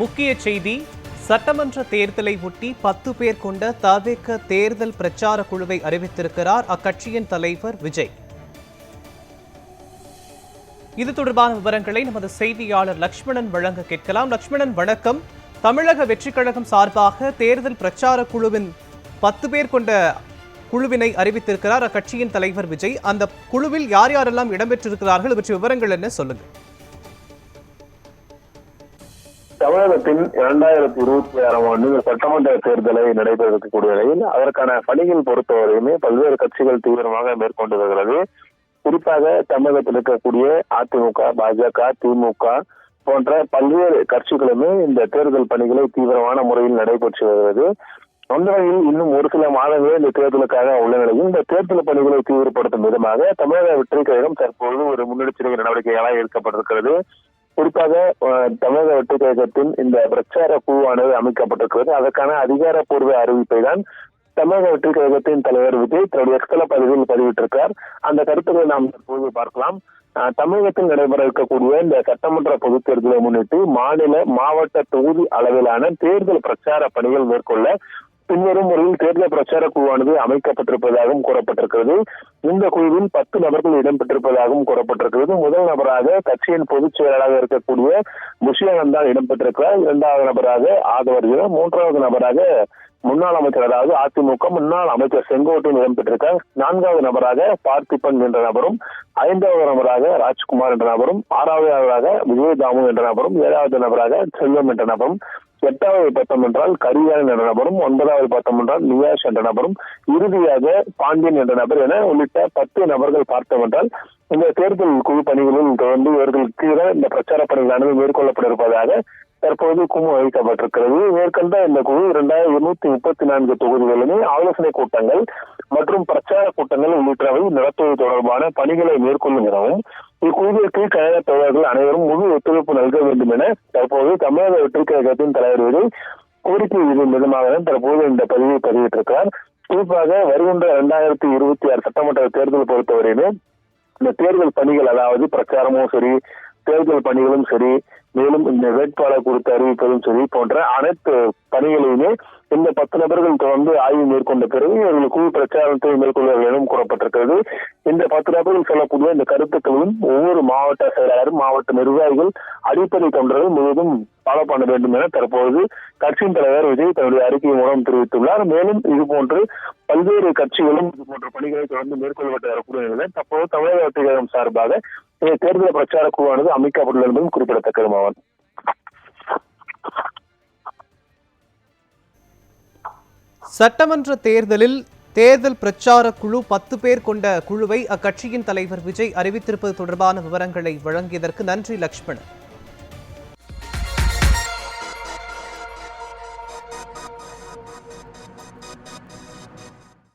முக்கிய செய்தி. சட்டமன்ற தேர்தலை ஒட்டி 10 பேர் கொண்ட தவேக தேர்தல் பிரச்சார குழுவை அறிவித்திருக்கிறார் அக்கட்சியின் தலைவர் விஜய். இது தொடர்பான விவரங்களை நமது செய்தியாளர் லட்சுமணன் வழங்க கேட்கலாம். லட்சுமணன், வணக்கம். தமிழக வெற்றிக் கழகம் சார்பாக தேர்தல் பிரச்சார குழுவின் 10 பேர் கொண்ட குழுவினை அறிவித்திருக்கிறார் அக்கட்சியின் தலைவர் விஜய். அந்த குழுவில் யார் யாரெல்லாம் இடம்பெற்றிருக்கிறார்கள், இவற்றை விவரங்கள் என்ன சொல்லுங்க. தமிழகத்தின் 2026ஆம் ஆண்டு சட்டமன்ற தேர்தலை நடைபெறக்கூடிய நிலையில் அதற்கான பணிகள் பொறுத்தவரையுமே பல்வேறு கட்சிகள் தீவிரமாக மேற்கொண்டு வருகிறது. குறிப்பாக தமிழகத்தில் இருக்கக்கூடிய அதிமுக, பாஜக, திமுக போன்ற பல்வேறு கட்சிகளுமே இந்த தேர்தல் பணிகளை தீவிரமான முறையில் நடைபெற்று வருகிறது. அந்த வகையில் இன்னும் ஒரு சில மாதங்களே இந்த தேர்தலுக்காக உள்ள நிலையில் இந்த தேர்தல் பணிகளை தீவிரப்படுத்தும் விதமாக தமிழக வெற்றிக் கழகம் தற்போது ஒரு முன்னெச்சரிக்கை நடவடிக்கைகளாக எடுக்கப்பட்டிருக்கிறது. குறிப்பாக தமிழக வெற்றிக் கழகத்தின் இந்த பிரச்சார குழுவானது அமைக்கப்பட்டிருக்கிறது. அதற்கான அதிகாரப்பூர்வ அறிவிப்பை தான் தமிழக வெற்றிக் கழகத்தின் தலைவர் விஜய் தன்னுடைய எக்ஸ்தல பதிவில் பதிவிட்டிருக்கிறார். அந்த கருத்துக்களை நாம் தற்போது பார்க்கலாம். தமிழகத்தில் நடைபெற இருக்கக்கூடிய இந்த சட்டமன்ற பொதுத் தேர்தலை முன்னிட்டு மாநில, மாவட்ட, தொகுதி அளவிலான தேர்தல் பிரச்சார பணிகள் மேற்கொள்ள பின்வரும் முறையில் தேர்தல் பிரச்சார குழுவானது அமைக்கப்பட்டிருப்பதாகவும் கூறப்பட்டிருக்கிறது. இந்த குழுவில் 10 நபர்கள் இடம்பெற்றிருப்பதாகவும் கூறப்பட்டிருக்கிறது. முதல் நபராக கட்சியின் பொதுச் செயலாளராக இருக்கக்கூடிய புஷ்யநந்தா இடம்பெற்றிருக்கிறார். 2வது நபராக ஆதவர்ஜுனா, 3வது நபராக முன்னாள் அமைச்சர், அதாவது அதிமுக முன்னாள் அமைச்சர் செங்கோட்டையன் இடம்பெற்றிருக்கார். 4வது நபராக பார்த்திபன் என்ற நபரும், 5வது நபராக ராஜ்குமார் என்ற நபரும், 6வது நபராக விஜயதாமு என்ற நபரும், 7வது நபராக செல்வம் என்ற நபரும், 8வது பட்டம் என்றால் கரியான் என்ற நபரும், 9வது பட்டம் என்றால் நியாஷ் என்ற நபரும், இறுதியாக பாண்டியன் என்ற நபர் என உள்ளிட்ட 10 நபர்கள் பார்த்தோம் என்றால் இந்த தேர்தல் குழு பணிகளில் தொடர்ந்து இவர்களுக்கு இந்த பிரச்சார பணிகளானது மேற்கொள்ளப்பட இருப்பதாக தற்போது குழு வைக்கப்பட்டிருக்கிறது. மேற்கொண்ட இந்த குழு 2234 தொகுதிகளிலுமே ஆலோசனை கூட்டங்கள் மற்றும் பிரச்சார கூட்டங்கள் உள்ளிட்டவை நடத்துவது தொடர்பான பணிகளை மேற்கொள்ளும் எனவும் இக்குழுவிற்கு கழக தோழர்கள் அனைவரும் முழு ஒத்துழைப்பு நல்க வேண்டும் என தற்போது தமிழக வெற்றிக் கழகத்தின் தலைவர் விஜய் கோரிக்கை விதிக்கும் விதமாக தற்போது இந்த பதிவை பதிவிட்டிருக்கிறார். குறிப்பாக வருகின்ற 2026 சட்டமன்ற தேர்தல் பொறுத்தவரையிலே இந்த தேர்தல் பணிகள், அதாவது பிரச்சாரமும் சரி, தேர்தல் பணிகளும் சரி, மேலும் இந்த வேட்பாளர் குறித்து அறிவிப்பதும் சரி போன்ற அனைத்து பணிகளையுமே இந்த 10 நபர்கள் தொடர்ந்து ஆய்வு மேற்கொண்ட பிறகு இவர்கள் குழு பிரச்சாரத்தை மேற்கொள்வார்கள் எனவும் கூறப்பட்டிருக்கிறது. இந்த 10 நபர்கள் சொல்லக்கூடிய இந்த கருத்துக்களும் ஒவ்வொரு மாவட்ட செயலாளரும், மாவட்ட நிர்வாகிகள், அடிப்படை தொண்டர்கள் முழுவதும் ஃபாலோ பண்ண வேண்டும் என தற்போது கட்சியின் தலைவர் விஜய் தன்னுடைய அறிக்கை மூலம் தெரிவித்துள்ளார். மேலும் இதுபோன்று பல்வேறு கட்சிகளும் இது போன்ற பணிகளை தொடர்ந்து மேற்கொள்ளப்பட்டு வரக்கூடிய நிலையில் தற்போது தமிழக வெற்றிக் கழகம் சார்பாக இந்த தேர்தல் பிரச்சார குழுவானது அமைக்கப்பட்டுள்ளது என்பதும் குறிப்பிடத்தக்கது. சட்டமன்ற தேர்தலில் தேர்தல் பிரச்சார குழு 10 பேர் கொண்ட குழுவை அக்கட்சியின் தலைவர் விஜய் அறிவித்திருப்பது தொடர்பான விவரங்களை வழங்கியதற்கு நன்றி லட்சுமணன்.